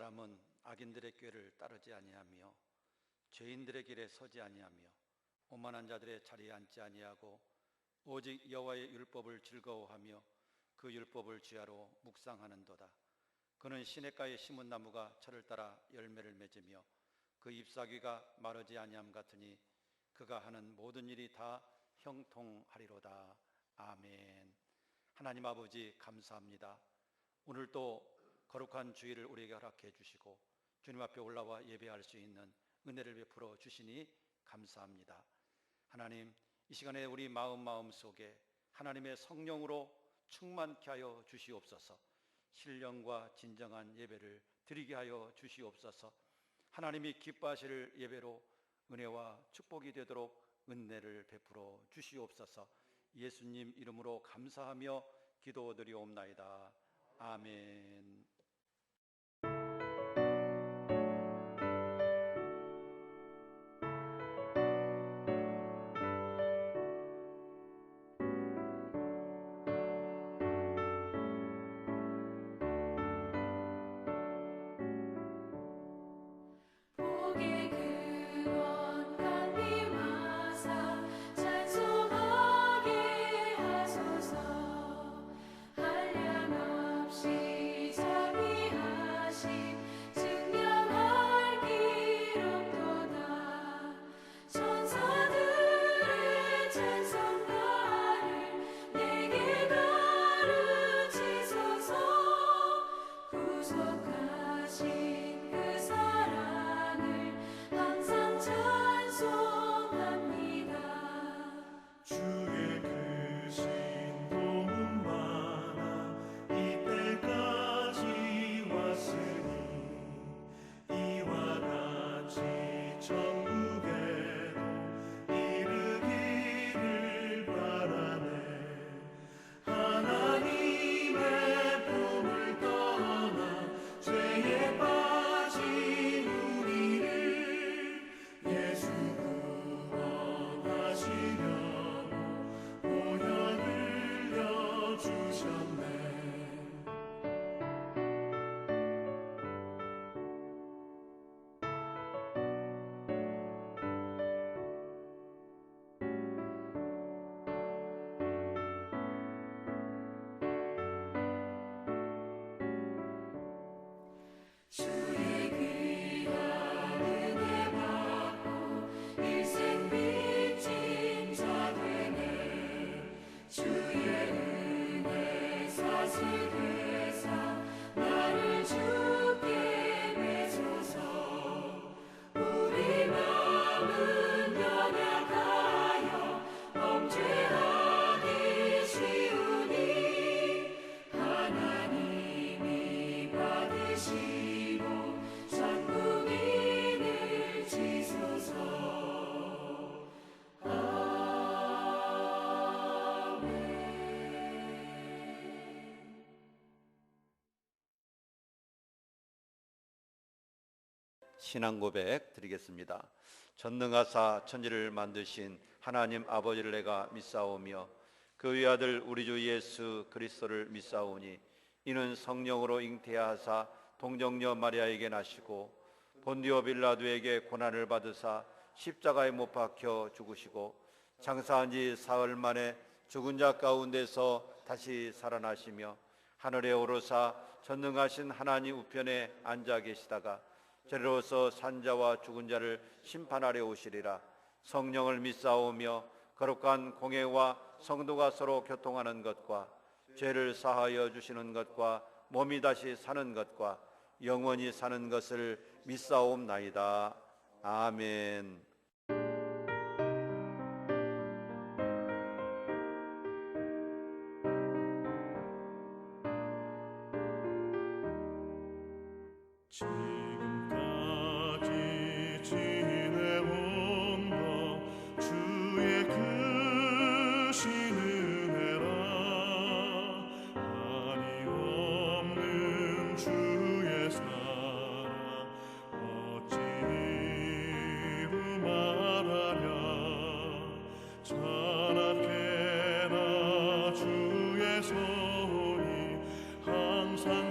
사람은 악인들의 꾀를 따르지 아니하며 죄인들의 길에 서지 아니하며 오만한 자들의 자리에 앉지 아니하고 오직 여호와의 율법을 즐거워하며 그 율법을 주야로 묵상하는도다. 그는 시냇가에 심은 나무가 철을 따라 열매를 맺으며 그 잎사귀가 마르지 아니함 같으니 그가 하는 모든 일이 다 형통하리로다. 아멘. 하나님 아버지, 감사합니다. 오늘도 거룩한 주일을 우리에게 허락해 주시고 주님 앞에 올라와 예배할 수 있는 은혜를 베풀어 주시니 감사합니다. 하나님, 이 시간에 우리 마음 속에 하나님의 성령으로 충만케 하여 주시옵소서. 신령과 진정한 예배를 드리게 하여 주시옵소서. 하나님이 기뻐하실 예배로 은혜와 축복이 되도록 은혜를 베풀어 주시옵소서. 예수님 이름으로 감사하며 기도드리옵나이다. 아멘. 신앙 고백 드리겠습니다. 전능하사 천지를 만드신 하나님 아버지를 내가 믿사오며 그 외아들 우리 주 예수 그리스도를 믿사오니 이는 성령으로 잉태하사 동정녀 마리아에게 나시고 본디오 빌라도에게 고난을 받으사 십자가에 못 박혀 죽으시고 장사한 지 사흘 만에 죽은 자 가운데서 다시 살아나시며 하늘에 오르사 전능하신 하나님 우편에 앉아 계시다가 저리로서 산자와 죽은 자를 심판하려 오시리라. 성령을 믿사오며 거룩한 공회와 성도가 서로 교통하는 것과 죄를 사하여 주시는 것과 몸이 다시 사는 것과 영원히 사는 것을 믿사옵나이다. 아멘. 손이 항상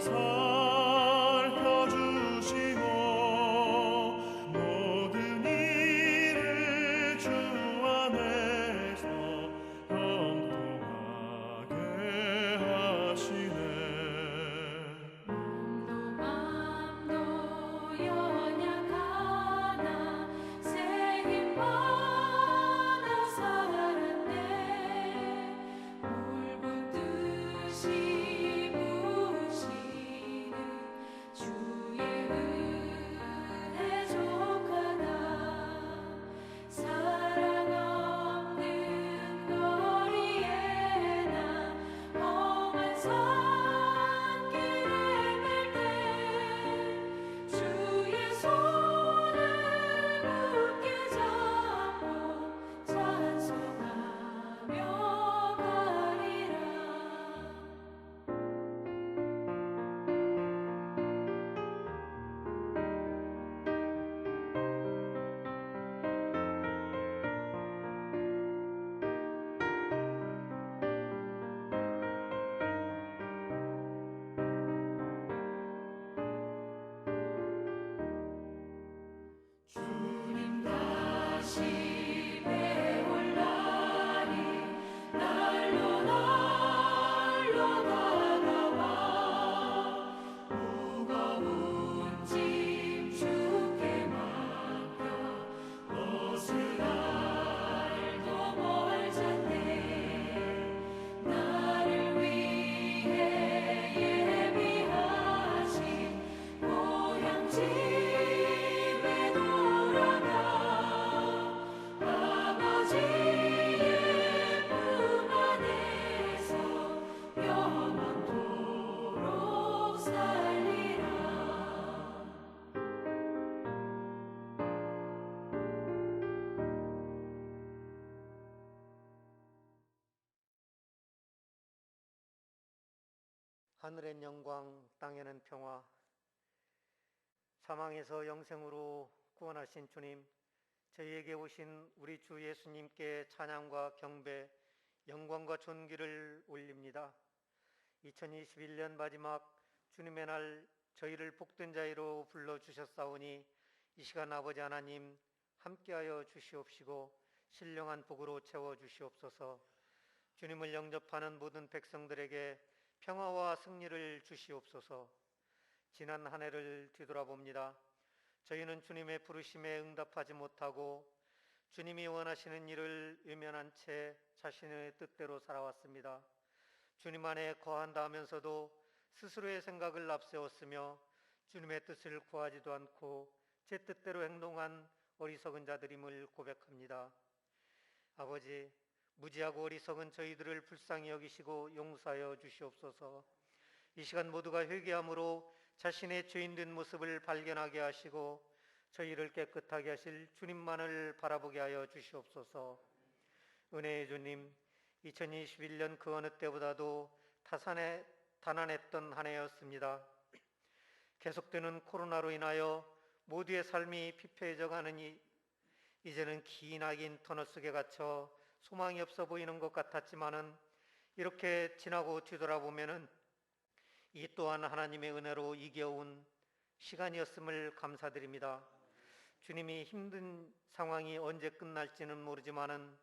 살펴주시 하늘엔 영광, 땅에는 평화. 사망에서 영생으로 구원하신 주님, 저희에게 오신 우리 주 예수님께 찬양과 경배, 영광과 존귀를 올립니다. 2021년 마지막 주님의 날 저희를 복된 자유로 불러주셨사오니 이 시간 아버지 하나님 함께하여 주시옵시고 신령한 복으로 채워주시옵소서. 주님을 영접하는 모든 백성들에게 평화와 승리를 주시옵소서. 지난 한 해를 뒤돌아봅니다. 저희는 주님의 부르심에 응답하지 못하고 주님이 원하시는 일을 외면한 채 자신의 뜻대로 살아왔습니다. 주님 안에 거한다 하면서도 스스로의 생각을 앞세웠으며 주님의 뜻을 구하지도 않고 제 뜻대로 행동한 어리석은 자들임을 고백합니다. 아버지, 무지하고 어리석은 저희들을 불쌍히 여기시고 용서하여 주시옵소서. 이 시간 모두가 회개함으로 자신의 죄인된 모습을 발견하게 하시고 저희를 깨끗하게 하실 주님만을 바라보게 하여 주시옵소서. 은혜의 주님, 2021년 그 어느 때보다도 단안했던 한 해였습니다. 계속되는 코로나로 인하여 모두의 삶이 피폐해져 가느니 이제는 기나긴 터널 속에 갇혀 소망이 없어 보이는 것 같았지만은 이렇게 지나고 뒤돌아보면은 이 또한 하나님의 은혜로 이겨온 시간이었음을 감사드립니다. 주님이 힘든 상황이 언제 끝날지는 모르지만은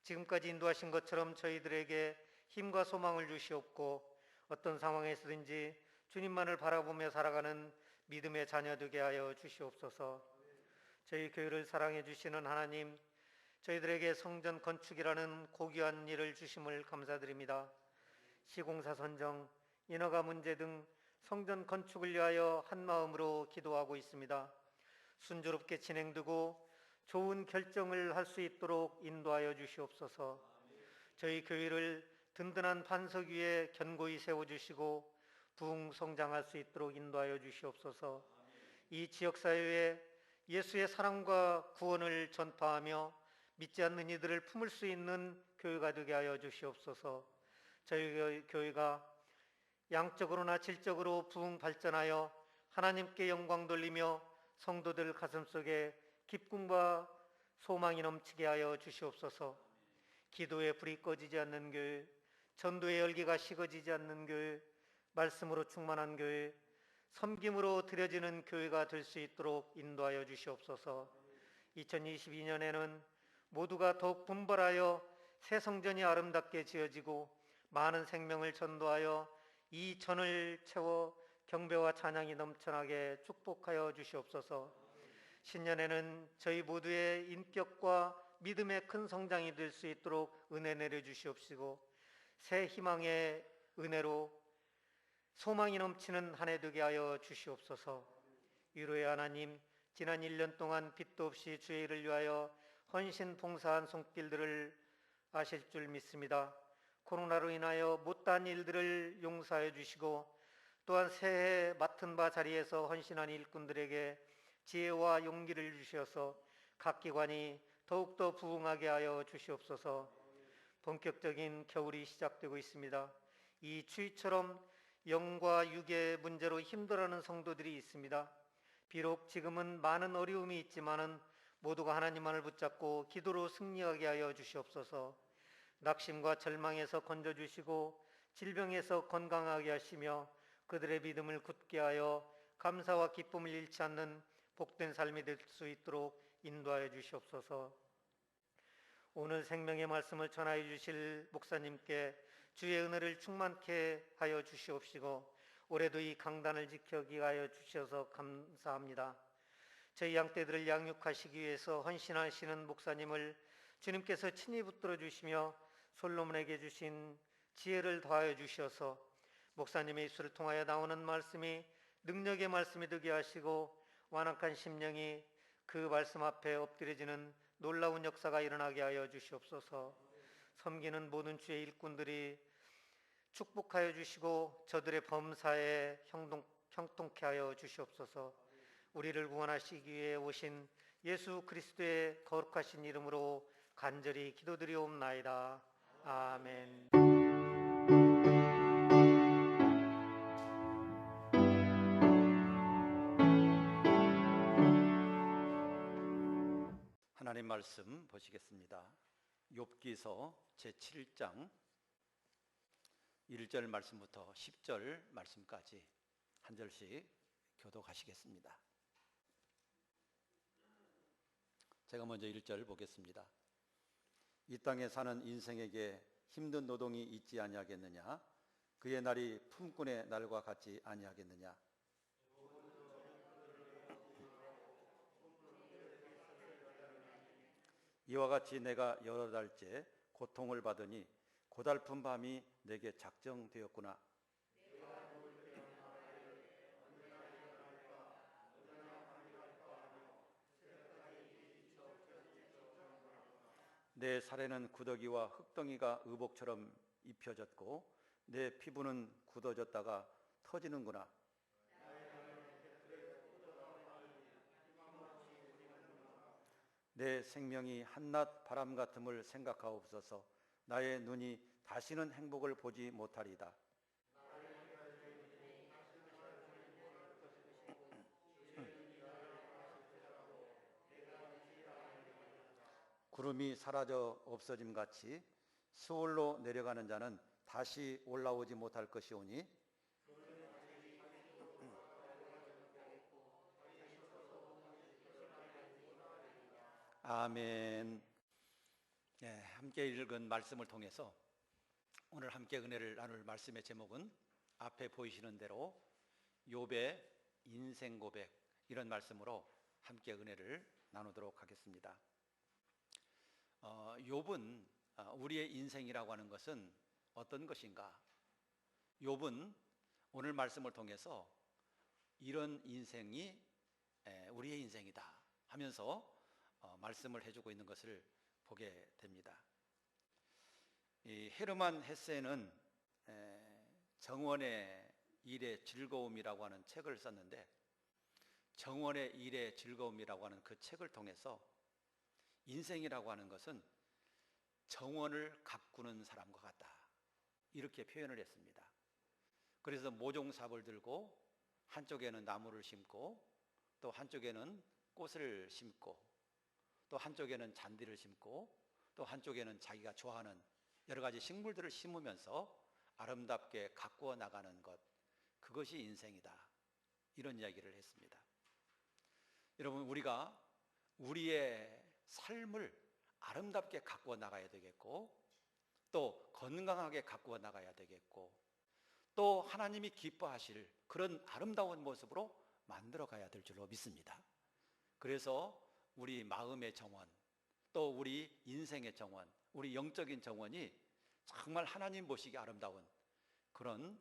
지금까지 인도하신 것처럼 저희들에게 힘과 소망을 주시옵고 어떤 상황에서든지 주님만을 바라보며 살아가는 믿음의 자녀 되게 하여 주시옵소서. 저희 교회를 사랑해 주시는 하나님, 저희들에게 성전 건축이라는 고귀한 일을 주심을 감사드립니다. 시공사 선정, 인허가 문제 등 성전 건축을 위하여 한마음으로 기도하고 있습니다. 순조롭게 진행되고 좋은 결정을 할 수 있도록 인도하여 주시옵소서. 저희 교회를 든든한 반석 위에 견고히 세워주시고 부흥성장할 수 있도록 인도하여 주시옵소서. 이 지역사회에 예수의 사랑과 구원을 전파하며 믿지 않는 이들을 품을 수 있는 교회가 되게 하여 주시옵소서. 저희 교회가 양적으로나 질적으로 부흥 발전하여 하나님께 영광 돌리며 성도들 가슴속에 기쁨과 소망이 넘치게 하여 주시옵소서. 기도의 불이 꺼지지 않는 교회, 전도의 열기가 식어지지 않는 교회, 말씀으로 충만한 교회, 섬김으로 드려지는 교회가 될 수 있도록 인도하여 주시옵소서. 2022년에는 모두가 더욱 분발하여 새 성전이 아름답게 지어지고 많은 생명을 전도하여 이 전을 채워 경배와 찬양이 넘쳐나게 축복하여 주시옵소서. 신년에는 저희 모두의 인격과 믿음의 큰 성장이 될 수 있도록 은혜 내려 주시옵시고, 새 희망의 은혜로 소망이 넘치는 한 해 되게 하여 주시옵소서. 위로의 하나님, 지난 1년 동안 빛도 없이 주의 일을 위하여 헌신 봉사한 손길들을 아실 줄 믿습니다. 코로나로 인하여 못다한 일들을 용서하여 주시고, 또한 새해 맡은 바 자리에서 헌신한 일꾼들에게 지혜와 용기를 주셔서 각 기관이 더욱더 부흥하게 하여 주시옵소서. 본격적인 겨울이 시작되고 있습니다. 이 추위처럼 영과 육의 문제로 힘들어하는 성도들이 있습니다. 비록 지금은 많은 어려움이 있지만은 모두가 하나님만을 붙잡고 기도로 승리하게 하여 주시옵소서. 낙심과 절망에서 건져주시고 질병에서 건강하게 하시며 그들의 믿음을 굳게 하여 감사와 기쁨을 잃지 않는 복된 삶이 될 수 있도록 인도하여 주시옵소서. 오늘 생명의 말씀을 전하여 주실 목사님께 주의 은혜를 충만케 하여 주시옵시고, 올해도 이 강단을 지켜기 하여 주셔서 감사합니다. 저희 양떼들을 양육하시기 위해서 헌신하시는 목사님을 주님께서 친히 붙들어 주시며 솔로몬에게 주신 지혜를 더하여 주셔서 목사님의 입술을 통하여 나오는 말씀이 능력의 말씀이 되게 하시고, 완악한 심령이 그 말씀 앞에 엎드려지는 놀라운 역사가 일어나게 하여 주시옵소서. 섬기는 모든 주의 일꾼들이 축복하여 주시고 저들의 범사에 형통케 하여 주시옵소서. 우리를 구원하시기 위해 오신 예수 그리스도의 거룩하신 이름으로 간절히 기도드리옵나이다. 아멘. 하나님 말씀 보시겠습니다. 욥기서 제7장 1절 말씀부터 10절 말씀까지 한 절씩 교독하시겠습니다. 제가 먼저 1절 보겠습니다. 이 땅에 사는 인생에게 힘든 노동이 있지 아니하겠느냐? 그의 날이 품꾼의 날과 같지 아니하겠느냐? 이와 같이 내가 여러 달째 고통을 받으니 고달픈 밤이 내게 작정되었구나. 내 살에는 구더기와 흙덩이가 의복처럼 입혀졌고 내 피부는 굳어졌다가 터지는구나. 내 생명이 한낮 바람 같음을 생각하옵소서. 나의 눈이 다시는 행복을 보지 못하리이다. 구름이 사라져 없어짐 같이 수월로 내려가는 자는 다시 올라오지 못할 것이오니 아멘. 네, 함께 읽은 말씀을 통해서 오늘 함께 은혜를 나눌 말씀의 제목은 앞에 보이시는 대로 욥의 인생 고백, 이런 말씀으로 함께 은혜를 나누도록 하겠습니다. 욥은 우리의 인생이라고 하는 것은 어떤 것인가? 욥은 오늘 말씀을 통해서 이런 인생이 우리의 인생이다 하면서 말씀을 해주고 있는 것을 보게 됩니다. 이 헤르만 헤세는 정원의 일의 즐거움이라고 하는 책을 썼는데, 정원의 일의 즐거움이라고 하는 그 책을 통해서 인생이라고 하는 것은 정원을 가꾸는 사람과 같다, 이렇게 표현을 했습니다. 그래서 모종삽을 들고 한쪽에는 나무를 심고 또 한쪽에는 꽃을 심고 또 한쪽에는 잔디를 심고 또 한쪽에는 자기가 좋아하는 여러 가지 식물들을 심으면서 아름답게 가꾸어 나가는 것, 그것이 인생이다, 이런 이야기를 했습니다. 여러분, 우리가 우리의 삶을 아름답게 가꾸어 나가야 되겠고 또 건강하게 가꾸어 나가야 되겠고 또 하나님이 기뻐하실 그런 아름다운 모습으로 만들어 가야 될 줄로 믿습니다. 그래서 우리 마음의 정원, 또 우리 인생의 정원, 우리 영적인 정원이 정말 하나님 보시기 아름다운 그런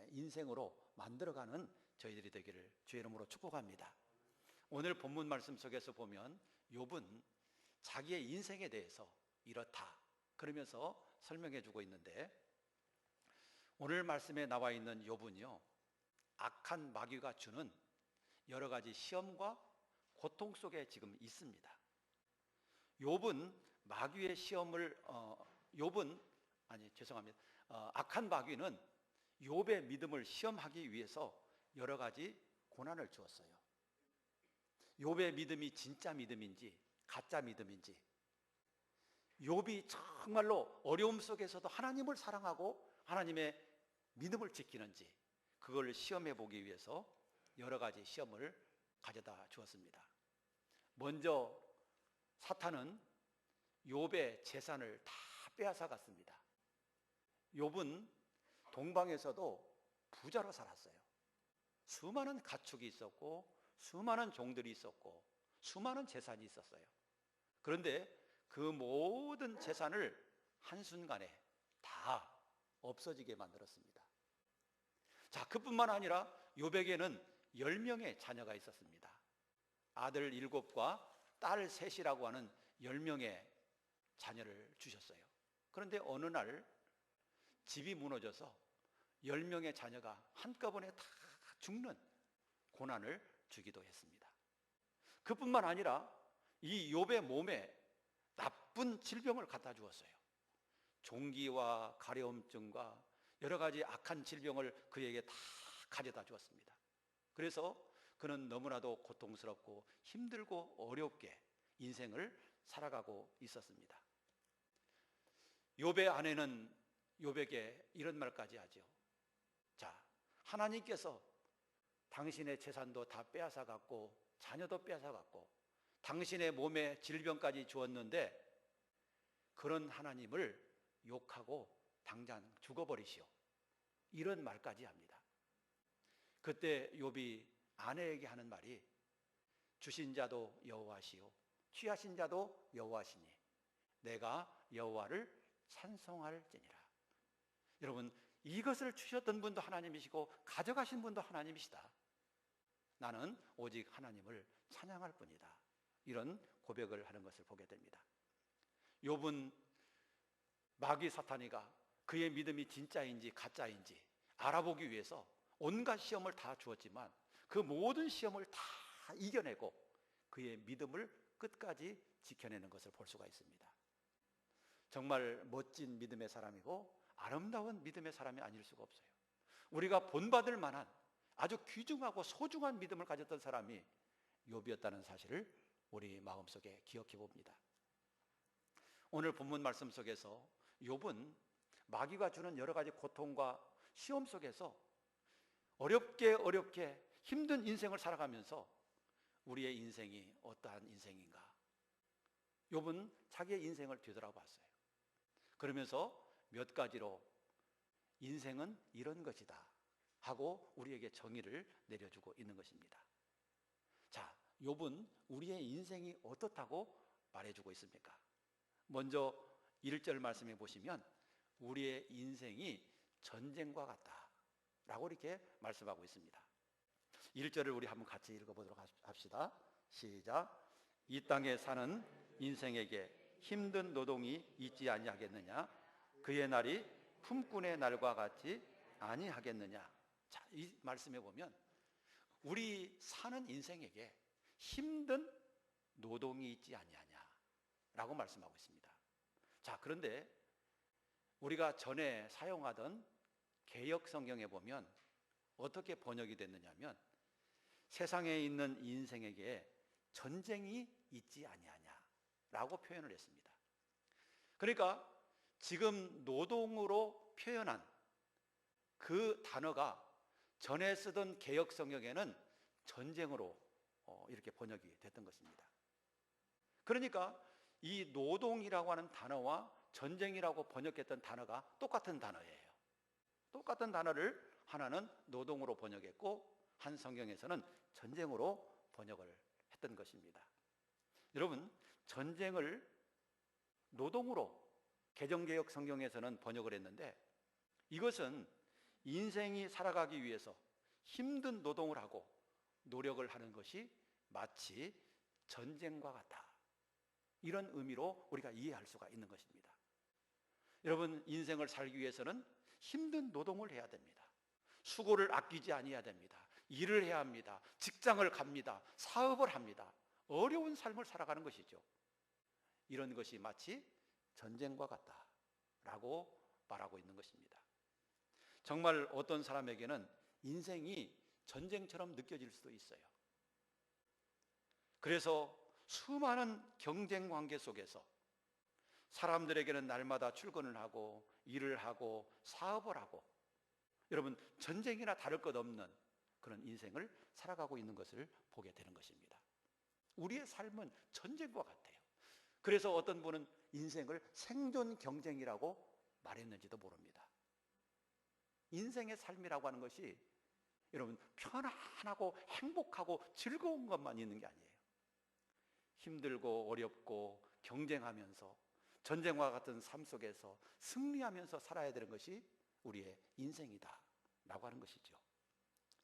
인생으로 만들어가는 저희들이 되기를 주의 이름으로 축복합니다. 오늘 본문 말씀 속에서 보면 욥은 자기의 인생에 대해서 이렇다 그러면서 설명해 주고 있는데, 오늘 말씀에 나와 있는 욥은요, 악한 마귀가 주는 여러 가지 시험과 고통 속에 지금 있습니다. 욥은 마귀의 시험을 악한 마귀는 욥의 믿음을 시험하기 위해서 여러 가지 고난을 주었어요. 욥의 믿음이 진짜 믿음인지 가짜 믿음인지, 욥이 정말로 어려움 속에서도 하나님을 사랑하고 하나님의 믿음을 지키는지, 그걸 시험해 보기 위해서 여러 가지 시험을 가져다 주었습니다. 먼저 사탄은 욥의 재산을 다 빼앗아 갔습니다. 욥은 동방에서도 부자로 살았어요. 수많은 가축이 있었고 수많은 종들이 있었고 수많은 재산이 있었어요. 그런데 그 모든 재산을 한순간에 다 없어지게 만들었습니다. 자, 그뿐만 아니라 욥에게는 10명의 자녀가 있었습니다. 아들 7과 딸 3이라고 하는 10명의 자녀를 주셨어요. 그런데 어느 날 집이 무너져서 10명의 자녀가 한꺼번에 다 죽는 고난을 주기도 했습니다. 그뿐만 아니라 이 욥의 몸에 나쁜 질병을 갖다 주었어요. 종기와 가려움증과 여러 가지 악한 질병을 그에게 다 가져다 주었습니다. 그래서 그는 너무나도 고통스럽고 힘들고 어렵게 인생을 살아가고 있었습니다. 욥의 아내는 욥에게 이런 말까지 하죠. 자, 하나님께서 당신의 재산도 다 빼앗아 갔고 자녀도 빼앗아 갔고 당신의 몸에 질병까지 주었는데 그런 하나님을 욕하고 당장 죽어버리시오, 이런 말까지 합니다. 그때 욥이 아내에게 하는 말이, 주신 자도 여호와시오 취하신 자도 여호와시니 내가 여호와를 찬송할지니라. 여러분, 이것을 주셨던 분도 하나님이시고 가져가신 분도 하나님이시다. 나는 오직 하나님을 찬양할 뿐이다. 이런 고백을 하는 것을 보게 됩니다. 욥은 마귀 사탄이가 그의 믿음이 진짜인지 가짜인지 알아보기 위해서 온갖 시험을 다 주었지만 그 모든 시험을 다 이겨내고 그의 믿음을 끝까지 지켜내는 것을 볼 수가 있습니다. 정말 멋진 믿음의 사람이고 아름다운 믿음의 사람이 아닐 수가 없어요. 우리가 본받을 만한 아주 귀중하고 소중한 믿음을 가졌던 사람이 욥이었다는 사실을 우리 마음속에 기억해 봅니다. 오늘 본문 말씀 속에서 욥은 마귀가 주는 여러 가지 고통과 시험 속에서 어렵게 힘든 인생을 살아가면서 우리의 인생이 어떠한 인생인가, 욥은 자기의 인생을 뒤돌아봤어요. 그러면서 몇 가지로 인생은 이런 것이다 하고 우리에게 정의를 내려주고 있는 것입니다. 자, 욥은 우리의 인생이 어떻다고 말해주고 있습니까? 먼저 1절 말씀해 보시면 우리의 인생이 전쟁과 같다 라고 이렇게 말씀하고 있습니다. 1절을 우리 한번 같이 읽어보도록 합시다. 시작. 이 땅에 사는 인생에게 힘든 노동이 있지 아니하겠느냐? 그의 날이 품꾼의 날과 같지 아니하겠느냐? 자, 이 말씀에 보면 우리 사는 인생에게 힘든 노동이 있지 아니하냐 라고 말씀하고 있습니다. 자, 그런데 우리가 전에 사용하던 개역 성경에 보면 어떻게 번역이 됐느냐면 세상에 있는 인생에게 전쟁이 있지 아니하냐 라고 표현을 했습니다. 그러니까 지금 노동으로 표현한 그 단어가 전에 쓰던 개역 성경에는 전쟁으로 이렇게 번역이 됐던 것입니다. 그러니까 이 노동이라고 하는 단어와 전쟁이라고 번역했던 단어가 똑같은 단어예요. 똑같은 단어를 하나는 노동으로 번역했고 한 성경에서는 전쟁으로 번역을 했던 것입니다. 여러분, 전쟁을 노동으로 개정개혁 성경에서는 번역을 했는데, 이것은 인생이 살아가기 위해서 힘든 노동을 하고 노력을 하는 것이 마치 전쟁과 같다, 이런 의미로 우리가 이해할 수가 있는 것입니다. 여러분, 인생을 살기 위해서는 힘든 노동을 해야 됩니다. 수고를 아끼지 아니해야 됩니다. 일을 해야 합니다. 직장을 갑니다. 사업을 합니다. 어려운 삶을 살아가는 것이죠. 이런 것이 마치 전쟁과 같다라고 말하고 있는 것입니다. 정말 어떤 사람에게는 인생이 전쟁처럼 느껴질 수도 있어요. 그래서 수많은 경쟁 관계 속에서 사람들에게는 날마다 출근을 하고 일을 하고 사업을 하고, 여러분, 전쟁이나 다를 것 없는 그런 인생을 살아가고 있는 것을 보게 되는 것입니다. 우리의 삶은 전쟁과 같아요. 그래서 어떤 분은 인생을 생존 경쟁이라고 말했는지도 모릅니다. 인생의 삶이라고 하는 것이 여러분 편안하고 행복하고 즐거운 것만 있는 게 아니에요. 힘들고 어렵고 경쟁하면서 전쟁과 같은 삶 속에서 승리하면서 살아야 되는 것이 우리의 인생이다 라고 하는 것이죠.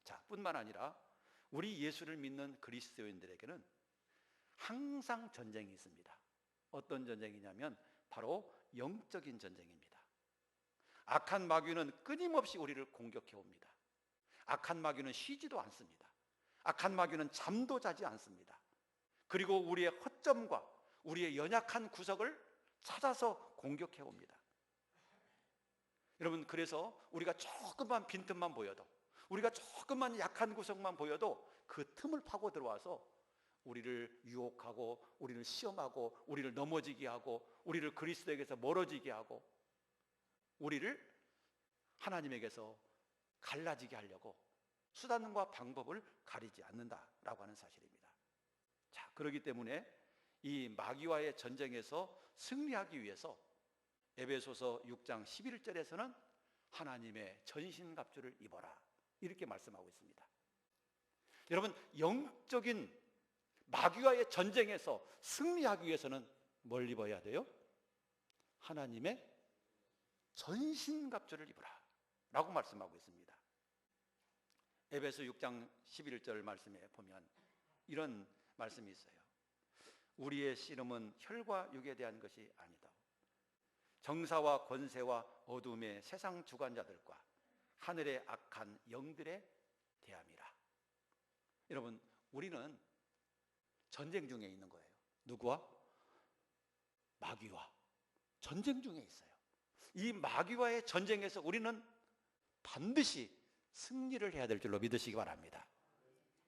자, 뿐만 아니라 우리 예수를 믿는 그리스도인들에게는 항상 전쟁이 있습니다. 어떤 전쟁이냐면 바로 영적인 전쟁입니다. 악한 마귀는 끊임없이 우리를 공격해 옵니다. 악한 마귀는 쉬지도 않습니다. 악한 마귀는 잠도 자지 않습니다. 그리고 우리의 허점과 우리의 연약한 구석을 찾아서 공격해 옵니다. 여러분, 그래서 우리가 조금만 빈틈만 보여도, 우리가 조금만 약한 구석만 보여도 그 틈을 파고 들어와서 우리를 유혹하고 우리를 시험하고 우리를 넘어지게 하고 우리를 그리스도에게서 멀어지게 하고 우리를 하나님에게서 갈라지게 하려고 수단과 방법을 가리지 않는다라고 하는 사실입니다. 자, 그렇기 때문에 이 마귀와의 전쟁에서 승리하기 위해서 에베소서 6장 11절에서는 하나님의 전신갑주를 입어라, 이렇게 말씀하고 있습니다. 여러분, 영적인 마귀와의 전쟁에서 승리하기 위해서는 뭘 입어야 돼요? 하나님의 전신갑주를 입어라 라고 말씀하고 있습니다. 에베소 6장 11절 말씀에 보면 이런 말씀이 있어요. 우리의 씨름은 혈과 육에 대한 것이 아니다. 정사와 권세와 어둠의 세상 주관자들과 하늘의 악한 영들에 대함이라. 여러분, 우리는 전쟁 중에 있는 거예요. 누구와? 마귀와 전쟁 중에 있어요. 이 마귀와의 전쟁에서 우리는 반드시 승리를 해야 될 줄로 믿으시기 바랍니다.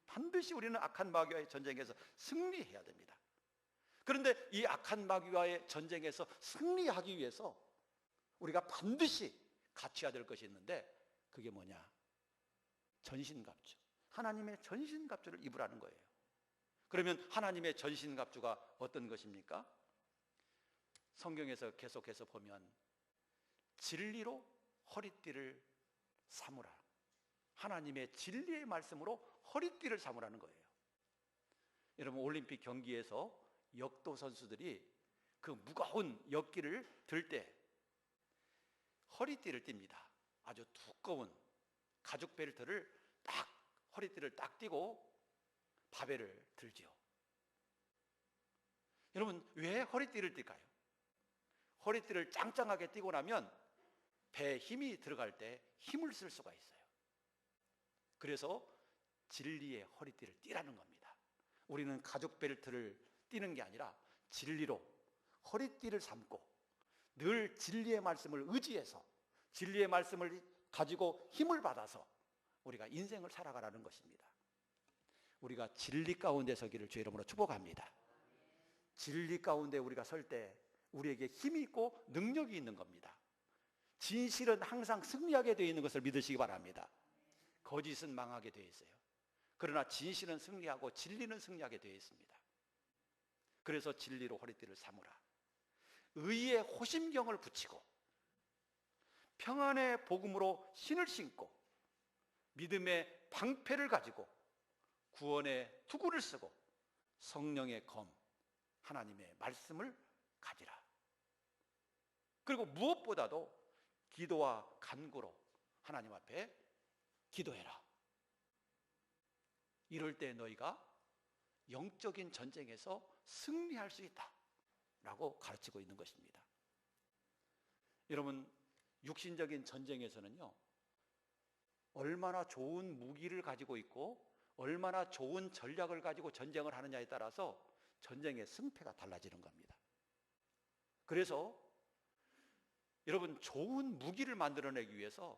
반드시 우리는 악한 마귀와의 전쟁에서 승리해야 됩니다. 그런데 이 악한 마귀와의 전쟁에서 승리하기 위해서 우리가 반드시 갖춰야 될 것이 있는데, 그게 뭐냐? 전신갑주. 하나님의 전신갑주를 입으라는 거예요. 그러면 하나님의 전신갑주가 어떤 것입니까? 성경에서 계속해서 보면 진리로 허리띠를 삼으라. 하나님의 진리의 말씀으로 허리띠를 삼으라는 거예요. 여러분, 올림픽 경기에서 역도 선수들이 그 무거운 역기를 들 때 허리띠를 띱니다. 아주 두꺼운 가죽 벨트를 딱, 허리띠를 딱 띄고 바벨을 들지요. 여러분, 왜 허리띠를 띨까요? 허리띠를 짱짱하게 띄고 나면 배에 힘이 들어갈 때 힘을 쓸 수가 있어요. 그래서 진리의 허리띠를 띠라는 겁니다. 우리는 가죽 벨트를 띠는 게 아니라 진리로 허리띠를 삼고 늘 진리의 말씀을 의지해서 진리의 말씀을 가지고 힘을 받아서 우리가 인생을 살아가라는 것입니다. 우리가 진리 가운데 서기를 주의 이름으로 축복합니다. 진리 가운데 우리가 설 때 우리에게 힘이 있고 능력이 있는 겁니다. 진실은 항상 승리하게 되어 있는 것을 믿으시기 바랍니다. 거짓은 망하게 되어 있어요. 그러나 진실은 승리하고 진리는 승리하게 되어 있습니다. 그래서 진리로 허리띠를 삼으라. 의의 호심경을 붙이고 평안의 복음으로 신을 신고 믿음의 방패를 가지고 구원의 투구를 쓰고 성령의 검, 하나님의 말씀을 가지라. 그리고 무엇보다도 기도와 간구로 하나님 앞에 기도해라. 이럴 때 너희가 영적인 전쟁에서 승리할 수 있다 라고 가르치고 있는 것입니다. 여러분, 육신적인 전쟁에서는요, 얼마나 좋은 무기를 가지고 있고 얼마나 좋은 전략을 가지고 전쟁을 하느냐에 따라서 전쟁의 승패가 달라지는 겁니다. 그래서 여러분, 좋은 무기를 만들어내기 위해서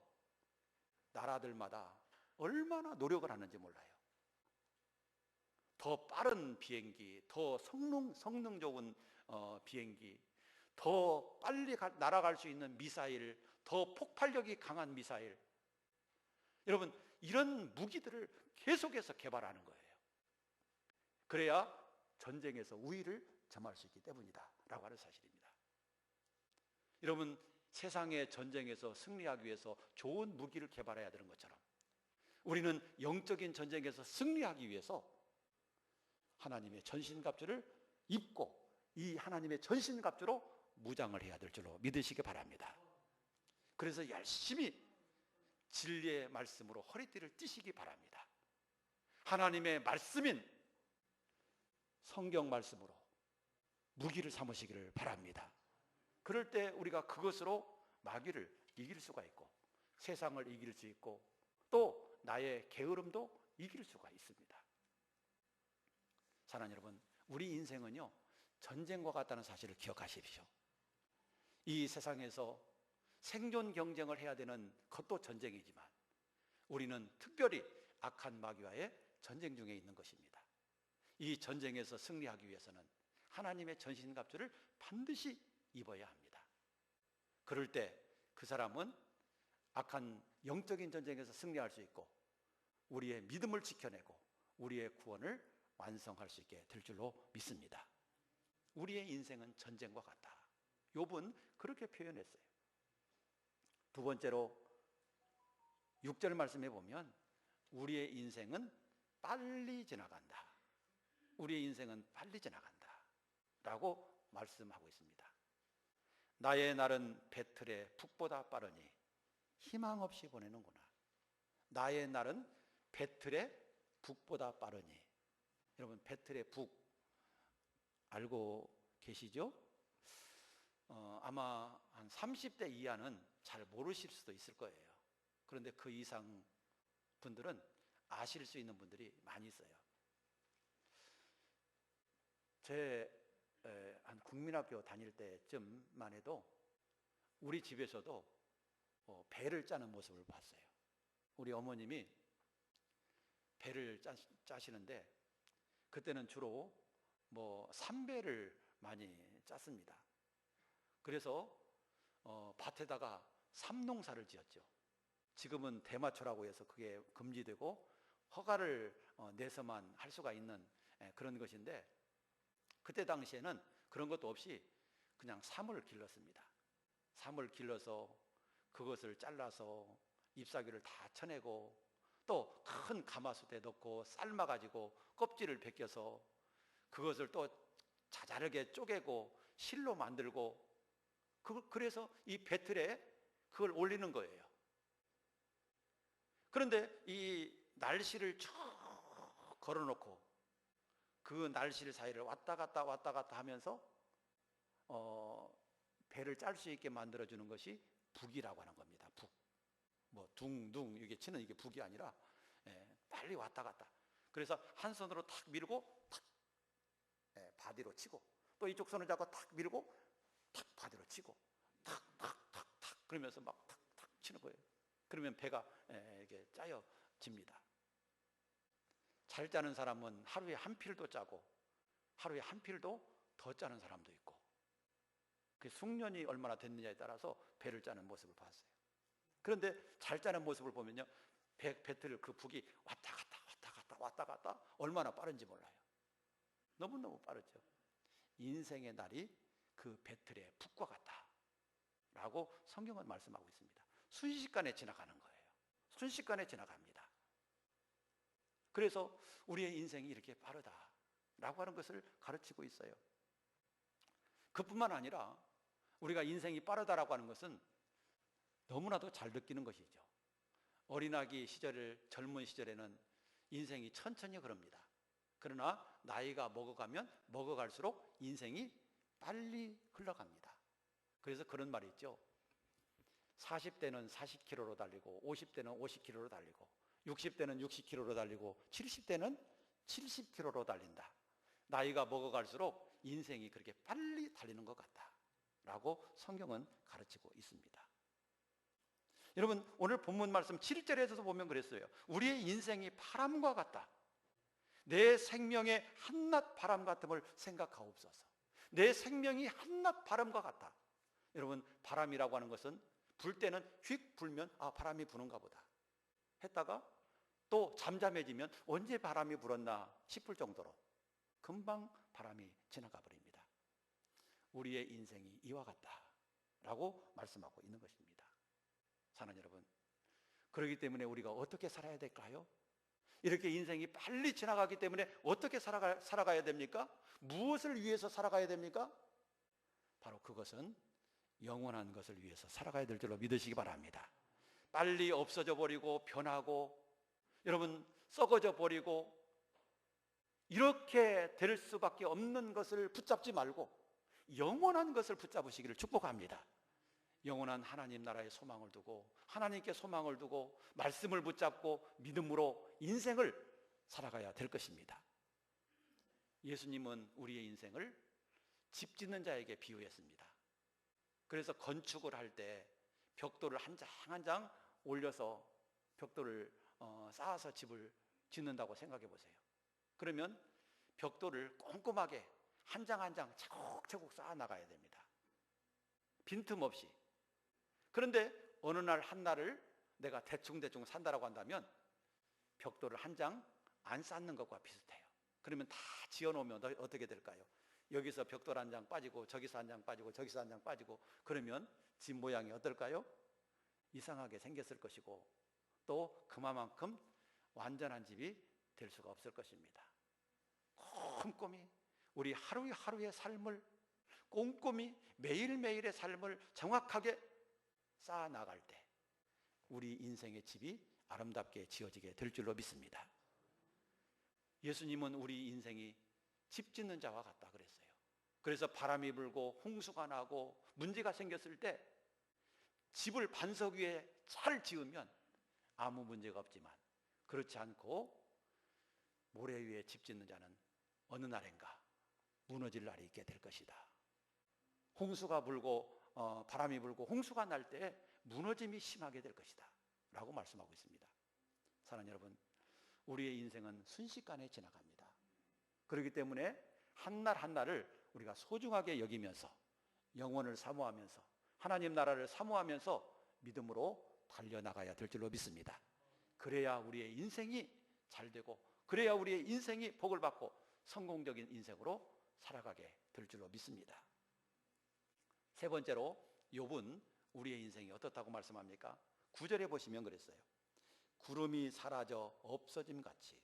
나라들마다 얼마나 노력을 하는지 몰라요. 더 빠른 비행기, 더 성능 좋은 비행기, 더 빨리 날아갈 수 있는 미사일, 더 폭발력이 강한 미사일. 여러분, 이런 무기들을 계속해서 개발하는 거예요. 그래야 전쟁에서 우위를 점할 수 있기 때문이다 라고 하는 사실입니다. 여러분, 세상의 전쟁에서 승리하기 위해서 좋은 무기를 개발해야 되는 것처럼 우리는 영적인 전쟁에서 승리하기 위해서 하나님의 전신갑주를 입고 이 하나님의 전신갑주로 무장을 해야 될 줄로 믿으시기 바랍니다. 그래서 열심히 진리의 말씀으로 허리띠를 띠시기 바랍니다. 하나님의 말씀인 성경 말씀으로 무기를 삼으시기를 바랍니다. 그럴 때 우리가 그것으로 마귀를 이길 수가 있고 세상을 이길 수 있고 또 나의 게으름도 이길 수가 있습니다. 사랑하는 여러분, 우리 인생은요, 전쟁과 같다는 사실을 기억하십시오. 이 세상에서 생존 경쟁을 해야 되는 것도 전쟁이지만 우리는 특별히 악한 마귀와의 전쟁 중에 있는 것입니다. 이 전쟁에서 승리하기 위해서는 하나님의 전신갑주를 반드시 입어야 합니다. 그럴 때 그 사람은 악한 영적인 전쟁에서 승리할 수 있고 우리의 믿음을 지켜내고 우리의 구원을 완성할 수 있게 될 줄로 믿습니다. 우리의 인생은 전쟁과 같다. 욥은 그렇게 표현했어요. 두 번째로 6절 말씀해 보면 우리의 인생은 빨리 지나간다. 우리의 인생은 빨리 지나간다 라고 말씀하고 있습니다. 나의 날은 배틀의 북보다 빠르니 희망 없이 보내는구나. 나의 날은 배틀의 북보다 빠르니. 여러분, 배틀의 북 알고 계시죠? 아마 한 30대 이하는 잘 모르실 수도 있을 거예요. 그런데 그 이상 분들은 아실 수 있는 분들이 많이 있어요. 한 국민학교 다닐 때쯤만 해도 우리 집에서도 배를 짜는 모습을 봤어요. 우리 어머님이 배를 짜시는데 그때는 주로 삼배를 많이 짰습니다. 그래서 밭에다가 삼농사를 지었죠. 지금은 대마초라고 해서 그게 금지되고 허가를 내서만 할 수가 있는 그런 것인데 그때 당시에는 그런 것도 없이 그냥 삼을 길렀습니다. 삼을 길러서 그것을 잘라서 잎사귀를 다 쳐내고 또 큰 가마솥에 넣고 삶아가지고 껍질을 벗겨서 그것을 또 자잘하게 쪼개고 실로 만들고 그래서 이 배틀에 그걸 올리는 거예요. 그런데 이 날씨를 쭉 걸어놓고 그 날씨 사이를 왔다 갔다 하면서 배를 짤 수 있게 만들어주는 것이 북이라고 하는 겁니다. 북. 둥둥 이게 치는 이게 북이 아니라 빨리 왔다 갔다. 그래서 한 손으로 탁 밀고 탁 바디로 치고 또 이쪽 손을 잡고 탁 밀고 탁 바디로 치고 탁 그러면서 막 탁 치는 거예요. 그러면 배가 이렇게 짜여집니다. 잘 짜는 사람은 하루에 한 필도 짜고 하루에 한 필도 더 짜는 사람도 있고 그 숙련이 얼마나 됐느냐에 따라서 배를 짜는 모습을 봤어요. 그런데 잘 짜는 모습을 보면요, 배틀 그 북이 왔다 갔다 얼마나 빠른지 몰라요. 너무너무 빠르죠. 인생의 날이 그 배틀의 북과 같다 라고 성경은 말씀하고 있습니다. 순식간에 지나가는 거예요. 순식간에 지나갑니다. 그래서 우리의 인생이 이렇게 빠르다라고 하는 것을 가르치고 있어요. 그뿐만 아니라 우리가 인생이 빠르다라고 하는 것은 너무나도 잘 느끼는 것이죠. 어린아기 시절, 젊은 시절에는 인생이 천천히 흐릅니다. 그러나 나이가 먹어가면 먹어갈수록 인생이 빨리 흘러갑니다. 그래서 그런 말이 있죠. 40대는 40km로 달리고 50대는 50km로 달리고 60대는 60km로 달리고 70대는 70km로 달린다. 나이가 먹어갈수록 인생이 그렇게 빨리 달리는 것 같다 라고 성경은 가르치고 있습니다. 여러분, 오늘 본문 말씀 7절에서도 보면 그랬어요. 우리의 인생이 바람과 같다. 내 생명의 한낱 바람 같음을 생각하옵소서. 내 생명이 한낱 바람과 같다. 여러분, 바람이라고 하는 것은 불 때는 휙 불면 바람이 부는가 보다 했다가 또 잠잠해지면 언제 바람이 불었나 싶을 정도로 금방 바람이 지나가 버립니다. 우리의 인생이 이와 같다라고 말씀하고 있는 것입니다. 사랑하는 여러분, 그렇기 때문에 우리가 어떻게 살아야 될까요? 이렇게 인생이 빨리 지나가기 때문에 어떻게 살아가야 됩니까? 무엇을 위해서 살아가야 됩니까? 바로 그것은 영원한 것을 위해서 살아가야 될 줄로 믿으시기 바랍니다. 빨리 없어져 버리고 변하고 여러분 썩어져 버리고 이렇게 될 수밖에 없는 것을 붙잡지 말고 영원한 것을 붙잡으시기를 축복합니다. 영원한 하나님 나라의 소망을 두고 하나님께 소망을 두고 말씀을 붙잡고 믿음으로 인생을 살아가야 될 것입니다. 예수님은 우리의 인생을 집 짓는 자에게 비유했습니다. 그래서 건축을 할 때 벽돌을 한 장 한 장 올려서 벽돌을 쌓아서 집을 짓는다고 생각해 보세요. 그러면 벽돌을 꼼꼼하게 한 장 한 장 차곡차곡 쌓아 나가야 됩니다. 빈틈없이. 그런데 어느 날 한날을 내가 대충대충 산다라고 한다면 벽돌을 한 장 안 쌓는 것과 비슷해요. 그러면 다 지어놓으면 어떻게 될까요? 여기서 벽돌 한 장 빠지고 저기서 한 장 빠지고 저기서 한 장 빠지고 그러면 집 모양이 어떨까요? 이상하게 생겼을 것이고 또 그만큼 완전한 집이 될 수가 없을 것입니다. 꼼꼼히 우리 하루하루의 삶을 꼼꼼히 매일매일의 삶을 정확하게 쌓아 나갈 때 우리 인생의 집이 아름답게 지어지게 될 줄로 믿습니다. 예수님은 우리 인생이 집 짓는 자와 같다 그랬어요. 그래서 바람이 불고 홍수가 나고 문제가 생겼을 때 집을 반석 위에 잘 지으면 아무 문제가 없지만 그렇지 않고 모래 위에 집 짓는 자는 어느 날인가 무너질 날이 있게 될 것이다. 홍수가 불고 바람이 불고 홍수가 날 때 무너짐이 심하게 될 것이다 라고 말씀하고 있습니다. 사랑하는 여러분, 우리의 인생은 순식간에 지나갑니다. 그렇기 때문에 한날 한날을 우리가 소중하게 여기면서 영원을 사모하면서 하나님 나라를 사모하면서 믿음으로 달려나가야 될 줄로 믿습니다. 그래야 우리의 인생이 잘 되고 그래야 우리의 인생이 복을 받고 성공적인 인생으로 살아가게 될 줄로 믿습니다. 세 번째로 욥은 우리의 인생이 어떻다고 말씀합니까? 9절에 보시면 그랬어요. 구름이 사라져 없어짐 같이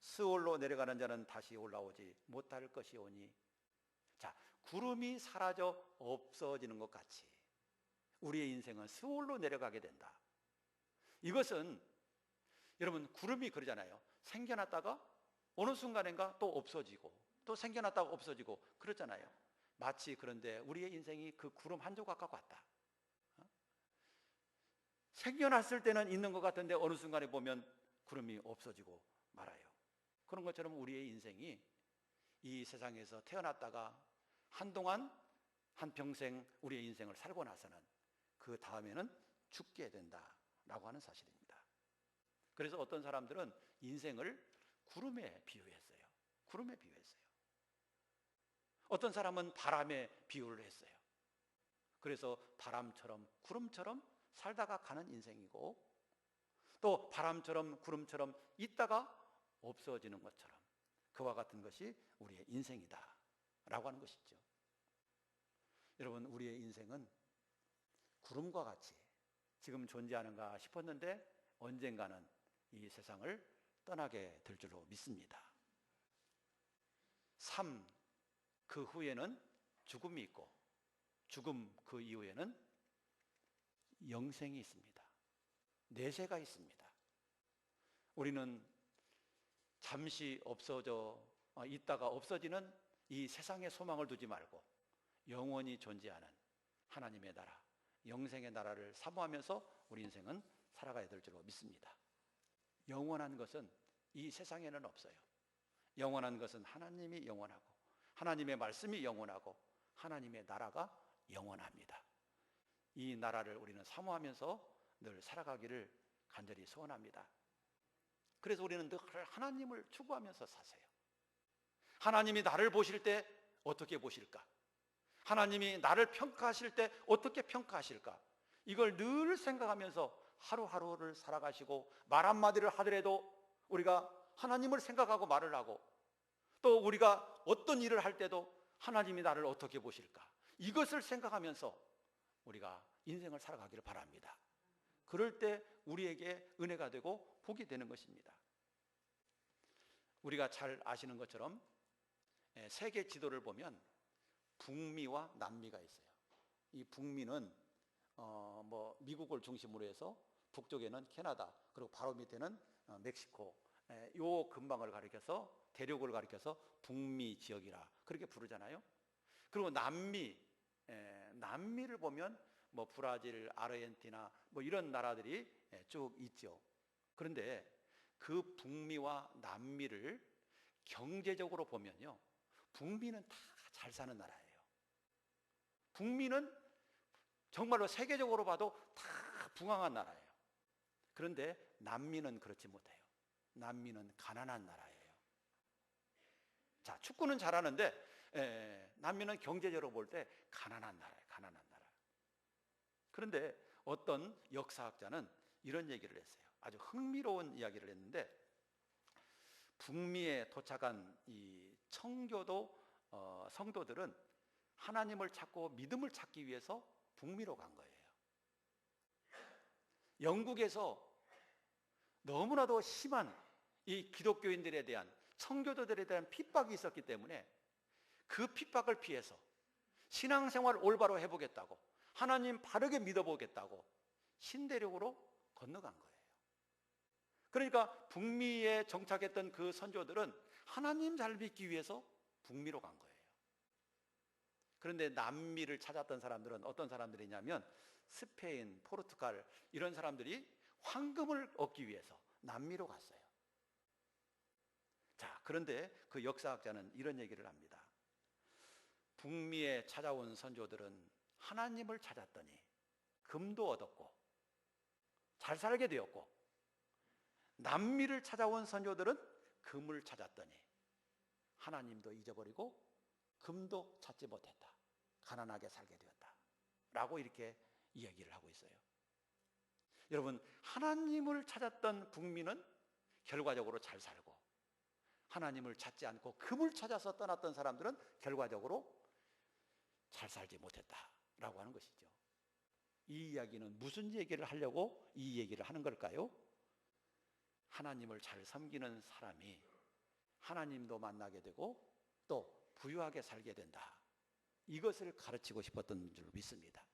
스올로 내려가는 자는 다시 올라오지 못할 것이오니. 자, 구름이 사라져 없어지는 것 같이 우리의 인생은 스올로 내려가게 된다. 이것은 여러분 구름이 그러잖아요. 생겨났다가 어느 순간인가 또 없어지고 또 생겨났다가 없어지고 그렇잖아요. 마치 그런데 우리의 인생이 그 구름 한 조각과 같다. 생겨났을 때는 있는 것 같은데 어느 순간에 보면 구름이 없어지고 말아요. 그런 것처럼 우리의 인생이 이 세상에서 태어났다가 한동안 한평생 우리의 인생을 살고 나서는 그 다음에는 죽게 된다라고 하는 사실입니다. 그래서 어떤 사람들은 인생을 구름에 비유했어요. 구름에 비유했어요. 어떤 사람은 바람에 비유를 했어요. 그래서 바람처럼 구름처럼 살다가 가는 인생이고 또 바람처럼 구름처럼 있다가 없어지는 것처럼 그와 같은 것이 우리의 인생이다 라고 하는 것이죠. 여러분, 우리의 인생은 구름과 같이 지금 존재하는가 싶었는데 언젠가는 이 세상을 떠나게 될 줄로 믿습니다. 삶, 그 후에는 죽음이 있고 죽음 그 이후에는 영생이 있습니다. 내세가 있습니다. 우리는 잠시 없어져 있다가 없어지는 이 세상의 소망을 두지 말고 영원히 존재하는 하나님의 나라, 영생의 나라를 사모하면서 우리 인생은 살아가야 될 줄로 믿습니다. 영원한 것은 이 세상에는 없어요. 영원한 것은 하나님이 영원하고 하나님의 말씀이 영원하고 하나님의 나라가 영원합니다. 이 나라를 우리는 사모하면서 늘 살아가기를 간절히 소원합니다. 그래서 우리는 늘 하나님을 추구하면서 사세요. 하나님이 나를 보실 때 어떻게 보실까? 하나님이 나를 평가하실 때 어떻게 평가하실까? 이걸 늘 생각하면서 하루하루를 살아가시고 말 한마디를 하더라도 우리가 하나님을 생각하고 말을 하고 또 우리가 어떤 일을 할 때도 하나님이 나를 어떻게 보실까? 이것을 생각하면서 우리가 인생을 살아가기를 바랍니다. 그럴 때 우리에게 은혜가 되고 복이 되는 것입니다. 우리가 잘 아시는 것처럼 세계 지도를 보면 북미와 남미가 있어요. 이 북미는 미국을 중심으로 해서 북쪽에는 캐나다, 그리고 바로 밑에는 멕시코, 요 근방을 가리켜서 대륙을 가리켜서 북미 지역이라 그렇게 부르잖아요. 그리고 남미를 보면 브라질, 아르헨티나 이런 나라들이 쭉 있죠. 그런데 그 북미와 남미를 경제적으로 보면요, 북미는 다 잘 사는 나라예요. 북미는 정말로 세계적으로 봐도 다 부강한 나라예요. 그런데 남미는 그렇지 못해요. 남미는 가난한 나라예요. 자, 축구는 잘하는데 남미는 경제적으로 볼 때 가난한 나라예요. 가난한 나라. 그런데 어떤 역사학자는 이런 얘기를 했어요. 아주 흥미로운 이야기를 했는데, 북미에 도착한 이 청교도 성도들은 하나님을 찾고 믿음을 찾기 위해서 북미로 간 거예요. 영국에서 너무나도 심한 이 기독교인들에 대한, 청교도들에 대한 핍박이 있었기 때문에 그 핍박을 피해서 신앙생활을 올바로 해보겠다고, 하나님 바르게 믿어보겠다고 신대륙으로 건너간 거예요. 그러니까 북미에 정착했던 그 선조들은 하나님 잘 믿기 위해서 북미로 간 거예요. 그런데 남미를 찾았던 사람들은 어떤 사람들이냐면 스페인, 포르투갈 이런 사람들이 황금을 얻기 위해서 남미로 갔어요. 자, 그런데 그 역사학자는 이런 얘기를 합니다. 북미에 찾아온 선조들은 하나님을 찾았더니 금도 얻었고 잘 살게 되었고, 남미를 찾아온 선조들은 금을 찾았더니 하나님도 잊어버리고 금도 찾지 못했다. 가난하게 살게 되었다. 라고 이렇게 이야기를 하고 있어요. 여러분, 하나님을 찾았던 북미는 결과적으로 잘 살고, 하나님을 찾지 않고 금을 찾아서 떠났던 사람들은 결과적으로 잘 살지 못했다라고 하는 것이죠. 이 이야기는 무슨 얘기를 하려고 이 얘기를 하는 걸까요? 하나님을 잘 섬기는 사람이 하나님도 만나게 되고 또 부유하게 살게 된다. 이것을 가르치고 싶었던 줄 믿습니다.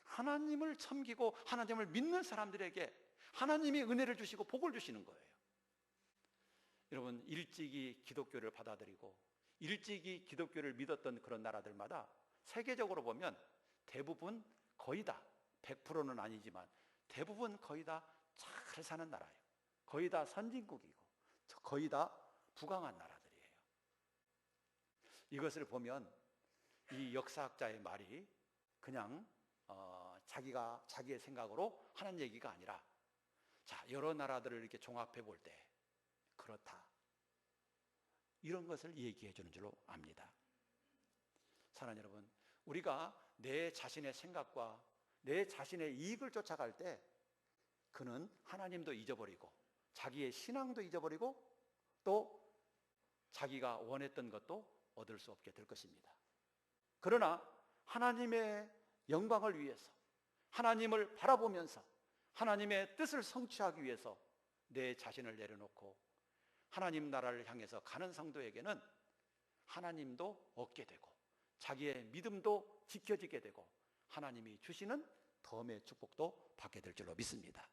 하나님을 섬기고 하나님을 믿는 사람들에게 하나님이 은혜를 주시고 복을 주시는 거예요. 여러분, 일찍이 기독교를 받아들이고 일찍이 기독교를 믿었던 그런 나라들마다 세계적으로 보면 대부분 거의 다, 100%는 아니지만 대부분 거의 다 잘 사는 나라예요. 거의 다 선진국이고 거의 다 부강한 나라들이에요. 이것을 보면 이 역사학자의 말이 그냥 자기가 자기의 생각으로 하는 얘기가 아니라, 자, 여러 나라들을 이렇게 종합해 볼 때 그렇다, 이런 것을 얘기해 주는 줄로 압니다. 사랑하는 여러분, 우리가 내 자신의 생각과 내 자신의 이익을 쫓아갈 때 그는 하나님도 잊어버리고 자기의 신앙도 잊어버리고 또 자기가 원했던 것도 얻을 수 없게 될 것입니다. 그러나 하나님의 영광을 위해서, 하나님을 바라보면서 하나님의 뜻을 성취하기 위해서 내 자신을 내려놓고 하나님 나라를 향해서 가는 성도에게는 하나님도 얻게 되고 자기의 믿음도 지켜지게 되고 하나님이 주시는 덤의 축복도 받게 될 줄로 믿습니다.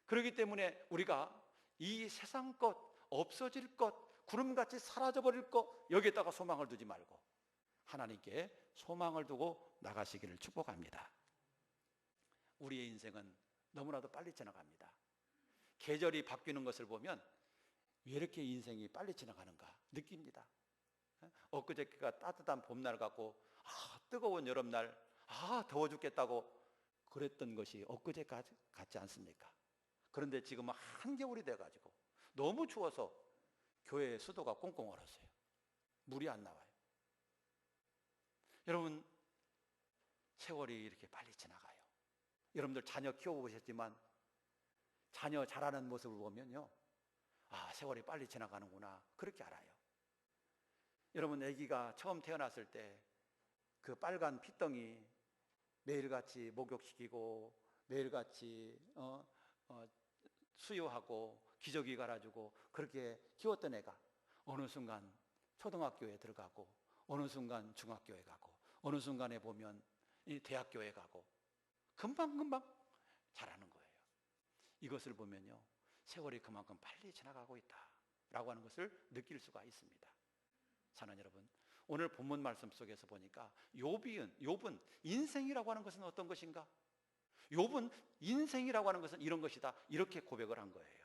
그렇기 때문에 우리가 이 세상 것, 없어질 것, 구름같이 사라져버릴 것, 여기에다가 소망을 두지 말고 하나님께 소망을 두고 나가시기를 축복합니다. 우리의 인생은 너무나도 빨리 지나갑니다. 계절이 바뀌는 것을 보면 왜 이렇게 인생이 빨리 지나가는가 느낍니다. 엊그저께가 따뜻한 봄날 같고 뜨거운 여름날 더워 죽겠다고 그랬던 것이 엊그제 같지 않습니까? 그런데 지금은 한겨울이 돼가지고 너무 추워서 교회의 수도가 꽁꽁 얼었어요. 물이 안 나와요. 여러분, 세월이 이렇게 빨리 지나가요. 여러분들 자녀 키워보셨지만 자녀 자라는 모습을 보면요, 세월이 빨리 지나가는구나 그렇게 알아요. 여러분, 아기가 처음 태어났을 때 그 빨간 핏덩이 매일같이 목욕시키고 매일같이 수유하고 기저귀 갈아주고 그렇게 키웠던 애가 어느 순간 초등학교에 들어가고 어느 순간 중학교에 가고 어느 순간에 보면 이 대학교에 가고 금방금방 자라는 거예요. 이것을 보면요, 세월이 그만큼 빨리 지나가고 있다라고 하는 것을 느낄 수가 있습니다. 사랑하는 여러분, 오늘 본문 말씀 속에서 보니까 욥은 인생이라고 하는 것은 어떤 것인가? 욥은 인생이라고 하는 것은 이런 것이다 이렇게 고백을 한 거예요.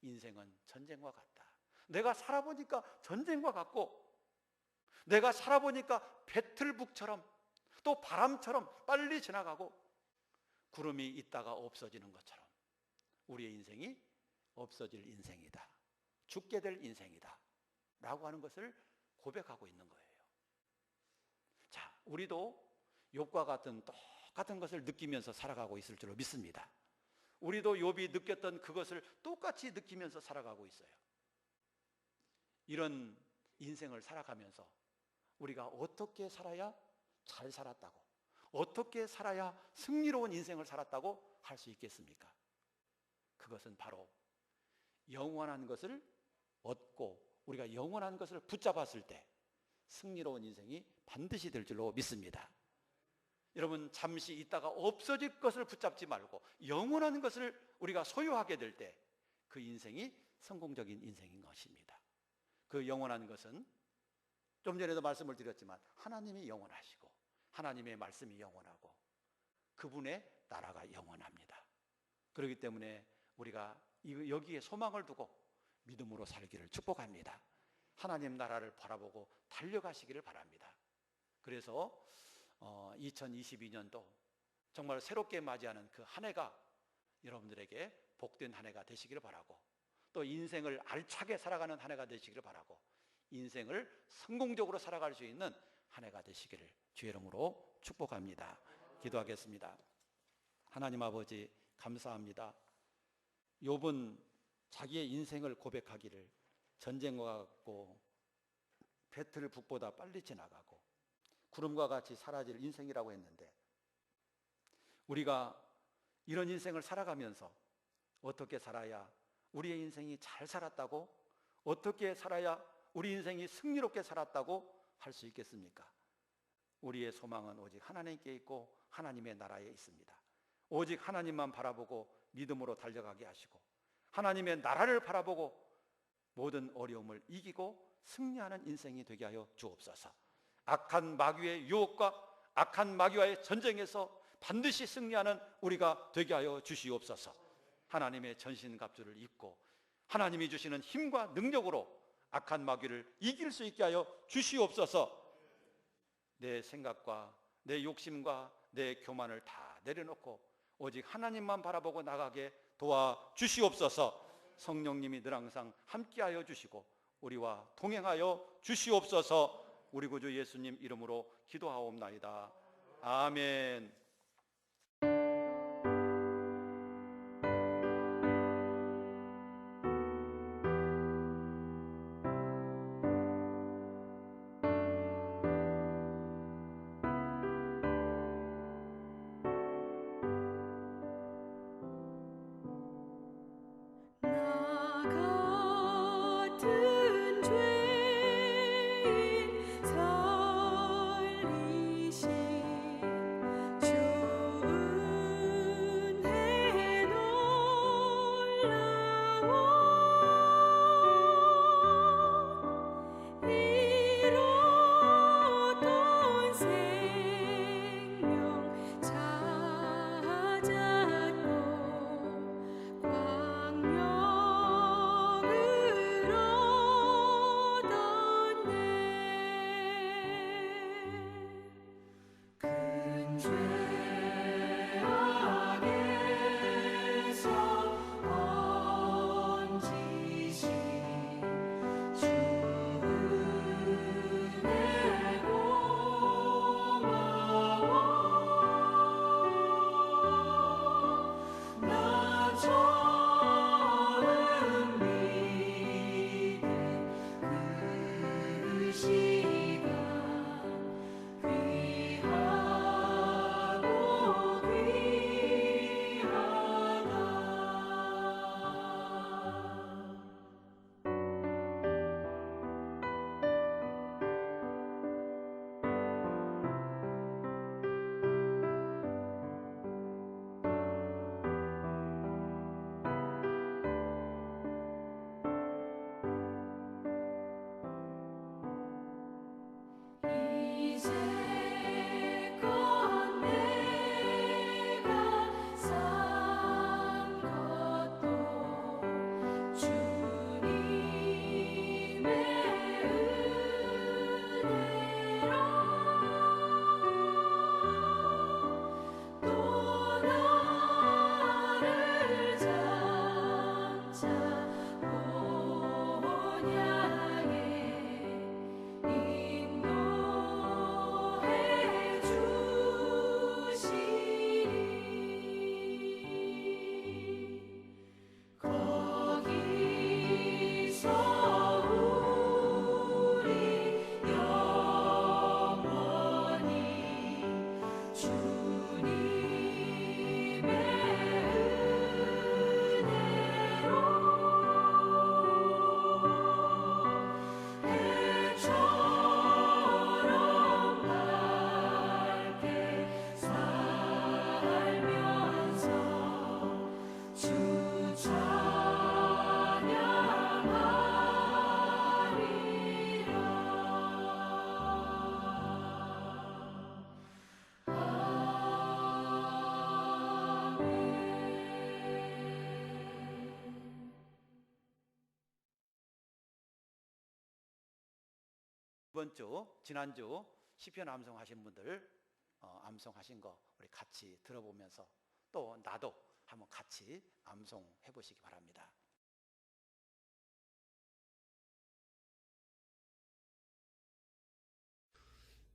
인생은 전쟁과 같다. 내가 살아보니까 전쟁과 같고 내가 살아보니까 배틀북처럼 또 바람처럼 빨리 지나가고 구름이 있다가 없어지는 것처럼 우리의 인생이 없어질 인생이다, 죽게 될 인생이다 라고 하는 것을 고백하고 있는 거예요. 자, 우리도 욥과 같은 똑같은 것을 느끼면서 살아가고 있을 줄로 믿습니다. 우리도 욥이 느꼈던 그것을 똑같이 느끼면서 살아가고 있어요. 이런 인생을 살아가면서 우리가 어떻게 살아야 잘 살았다고, 어떻게 살아야 승리로운 인생을 살았다고 할 수 있겠습니까? 그것은 바로 영원한 것을 얻고 우리가 영원한 것을 붙잡았을 때 승리로운 인생이 반드시 될 줄로 믿습니다. 여러분, 잠시 있다가 없어질 것을 붙잡지 말고 영원한 것을 우리가 소유하게 될 때 그 인생이 성공적인 인생인 것입니다. 그 영원한 것은 좀 전에도 말씀을 드렸지만 하나님이 영원하시고 하나님의 말씀이 영원하고 그분의 나라가 영원합니다. 그렇기 때문에 우리가 여기에 소망을 두고 믿음으로 살기를 축복합니다. 하나님 나라를 바라보고 달려가시기를 바랍니다. 그래서 2022년도 정말 새롭게 맞이하는 그 한 해가 여러분들에게 복된 한 해가 되시기를 바라고 또 인생을 알차게 살아가는 한 해가 되시기를 바라고 인생을 성공적으로 살아갈 수 있는 한 해가 되시기를 주의 이름으로 축복합니다. 기도하겠습니다. 하나님 아버지, 감사합니다. 욥은 자기의 인생을 고백하기를 전쟁과 같고 배틀북보다 빨리 지나가고 구름과 같이 사라질 인생이라고 했는데 우리가 이런 인생을 살아가면서 어떻게 살아야 우리의 인생이 잘 살았다고, 어떻게 살아야 우리 인생이 승리롭게 살았다고 할 수 있겠습니까? 우리의 소망은 오직 하나님께 있고 하나님의 나라에 있습니다. 오직 하나님만 바라보고 믿음으로 달려가게 하시고 하나님의 나라를 바라보고 모든 어려움을 이기고 승리하는 인생이 되게 하여 주옵소서. 악한 마귀의 유혹과 악한 마귀와의 전쟁에서 반드시 승리하는 우리가 되게 하여 주시옵소서. 하나님의 전신갑주를 입고 하나님이 주시는 힘과 능력으로 악한 마귀를 이길 수 있게 하여 주시옵소서. 내 생각과 내 욕심과 내 교만을 다 내려놓고 오직 하나님만 바라보고 나가게 도와주시옵소서. 성령님이 늘 항상 함께하여 주시고 우리와 동행하여 주시옵소서. 우리 구주 예수님 이름으로 기도하옵나이다. 아멘. 이번 주, 지난주 시편 암송하신 분들 암송하신 거 우리 같이 들어보면서 또 나도 한번 같이 암송해 보시기 바랍니다.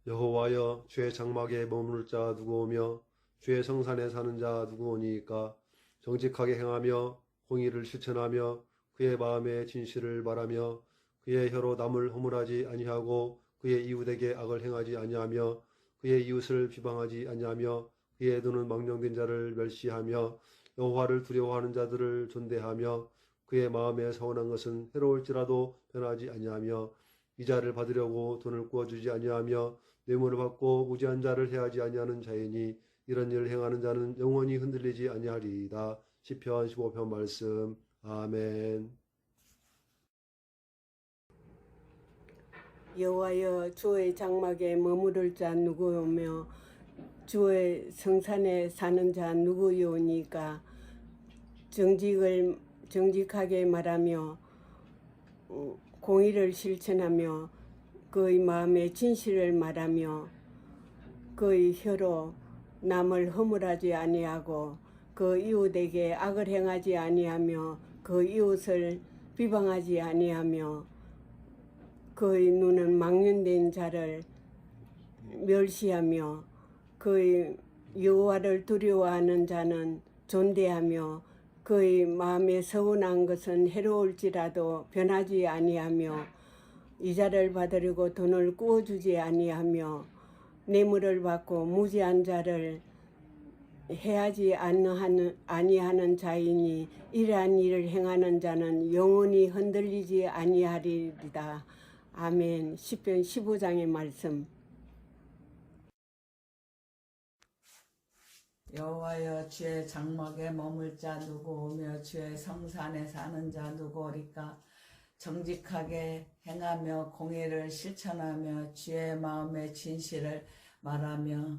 여호와여, 주의 장막에 머무를 자 누구 오며 주의 성산에 사는 자 누구 오니까. 정직하게 행하며 공의를 실천하며 그의 마음에 진실을 말하며 그의 혀로 남을 허물하지 아니하고 그의 이웃에게 악을 행하지 아니하며 그의 이웃을 비방하지 아니하며 그의 눈은 망령된 자를 멸시하며 여호와를 두려워하는 자들을 존대하며 그의 마음에 서운한 것은 해로울지라도 변하지 아니하며 이자를 받으려고 돈을 구워주지 아니하며 뇌물을 받고 무지한 자를 해하지 아니하는 자이니 이런 일을 행하는 자는 영원히 흔들리지 아니하리이다. 시편 15편 말씀. 아멘. 여호와여, 주의 장막에 머무를 자 누구오며 주의 성산에 사는 자 누구요니까. 정직하게 말하며 공의를 실천하며 그의 마음에 진실을 말하며 그의 혀로 남을 허물하지 아니하고 그 이웃에게 악을 행하지 아니하며 그 이웃을 비방하지 아니하며 그의 눈은 망령된 자를 멸시하며 그의 여호와를 두려워하는 자는 존대하며 그의 마음에 서운한 것은 해로울지라도 변하지 아니하며 이자를 받으려고 돈을 구워주지 아니하며 뇌물을 받고 무지한 자를 해하지 아니하는 자이니 이러한 일을 행하는 자는 영원히 흔들리지 아니하리이다. 아멘. 시편 15장의 말씀. 여호와여, 주의 장막에 머물 자 누구 오며 주의 성산에 사는 자 누구 오리까. 정직하게 행하며 공의를 실천하며 주의 마음의 진실을 말하며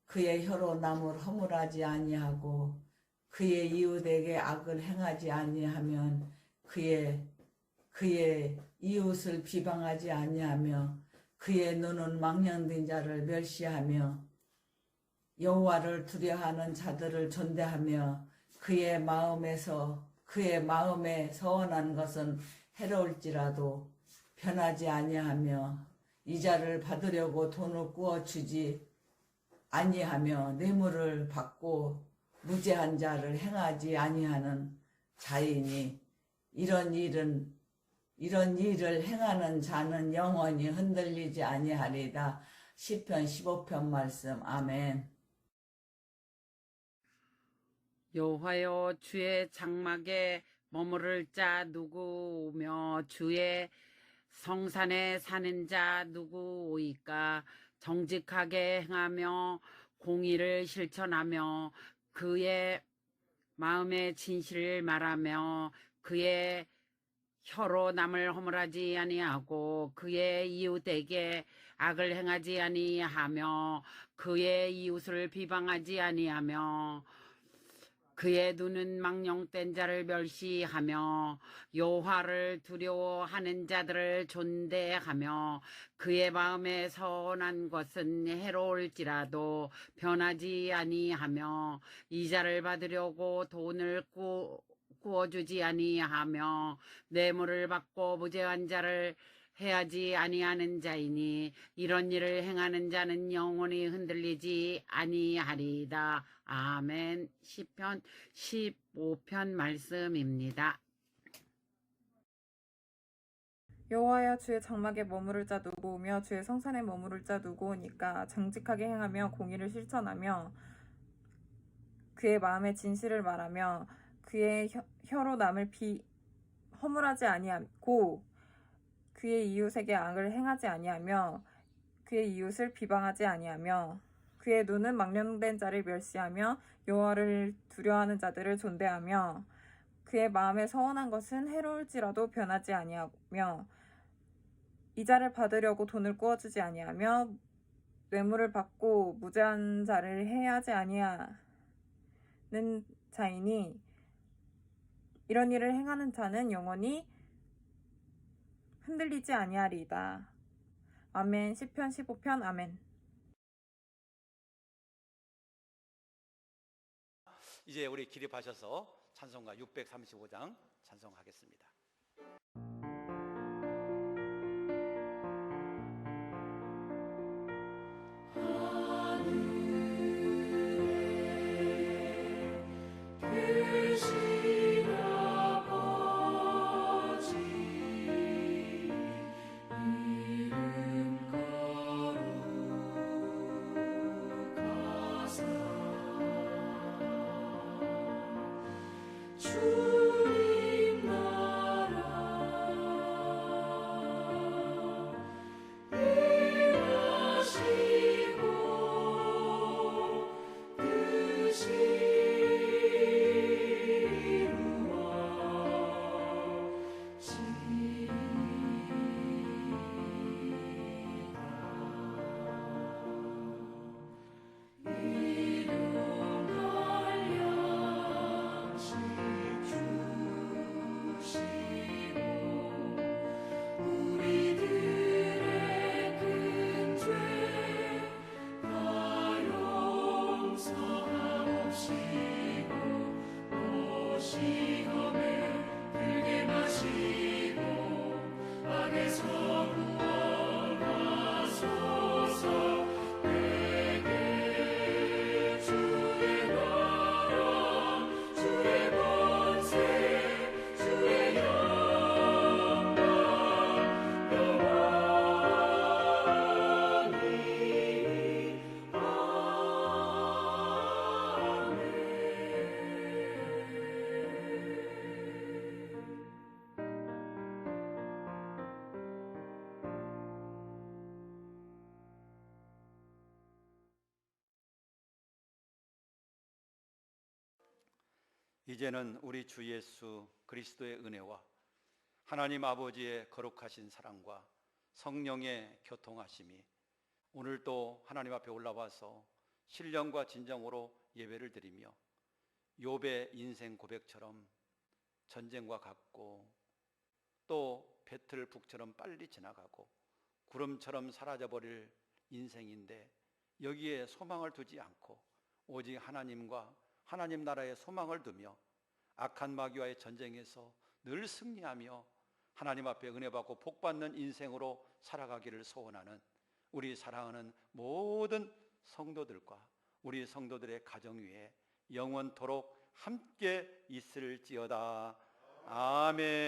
그의 혀로 남을 허물하지 아니하고 그의 이웃에게 악을 행하지 아니하면 그의 이웃을 비방하지 아니하며 그의 눈은 망령된 자를 멸시하며 여호와를 두려워하는 자들을 존대하며 그의 마음에 서원한 것은 해로울지라도 변하지 아니하며 이자를 받으려고 돈을 구워주지 아니하며 뇌물을 받고 무죄한 자를 행하지 아니하는 자이니 이런 일을 행하는 자는 영원히 흔들리지 아니하리이다. 시편 15편 말씀. 아멘. 여호와여, 주의 장막에 머무를 자 누구 오며 주의 성산에 사는 자 누구 오이까. 정직하게 행하며 공의를 실천하며 그의 마음의 진실을 말하며 그의 혀로 남을 허물하지 아니하고 그의 이웃에게 악을 행하지 아니하며 그의 이웃을 비방하지 아니하며 그의 눈은 망령된 자를 멸시하며 여호와를 두려워하는 자들을 존대하며 그의 마음에 서운한 것은 해로울지라도 변하지 아니하며 이자를 받으려고 돈을 구워주지 아니하며 뇌물을 받고 무죄한 자를 해하지 아니하는 자이니 이런 일을 행하는 자는 영원히 흔들리지 아니하리이다. 아멘. 시편 15편 말씀입니다. 여호와여, 주의 장막에 머무를 자 누구 오며 주의 성산에 머무를 자 누구 오니까. 정직하게 행하며 공의를 실천하며 그의 마음에 진실을 말하며 그의 혀로 남을 허물하지 아니하고 그의 이웃에게 악을 행하지 아니하며 그의 이웃을 비방하지 아니하며 그의 눈은 망령된 자를 멸시하며 여호와를 두려워하는 자들을 존대하며 그의 마음에 서운한 것은 해로울지라도 변하지 아니하며 이자를 받으려고 돈을 구워주지 아니하며 뇌물을 받고 무죄한 자를 해하지 아니하는 자이니 이런 일을 행하는 자는 영원히 흔들리지 아니하리이다. 아멘. 시편 15편 아멘. 이제 우리 기립하셔서 찬송가 635장 찬송하겠습니다. 이제는 우리 주 예수 그리스도의 은혜와 하나님 아버지의 거룩하신 사랑과 성령의 교통하심이 오늘도 하나님 앞에 올라와서 신령과 진정으로 예배를 드리며 욥의 인생 고백처럼 전쟁과 같고 또 배틀북처럼 빨리 지나가고 구름처럼 사라져버릴 인생인데 여기에 소망을 두지 않고 오직 하나님과 하나님 나라의 소망을 두며 악한 마귀와의 전쟁에서 늘 승리하며 하나님 앞에 은혜 받고 복 받는 인생으로 살아가기를 소원하는 우리 사랑하는 모든 성도들과 우리 성도들의 가정 위에 영원토록 함께 있을지어다. 아멘.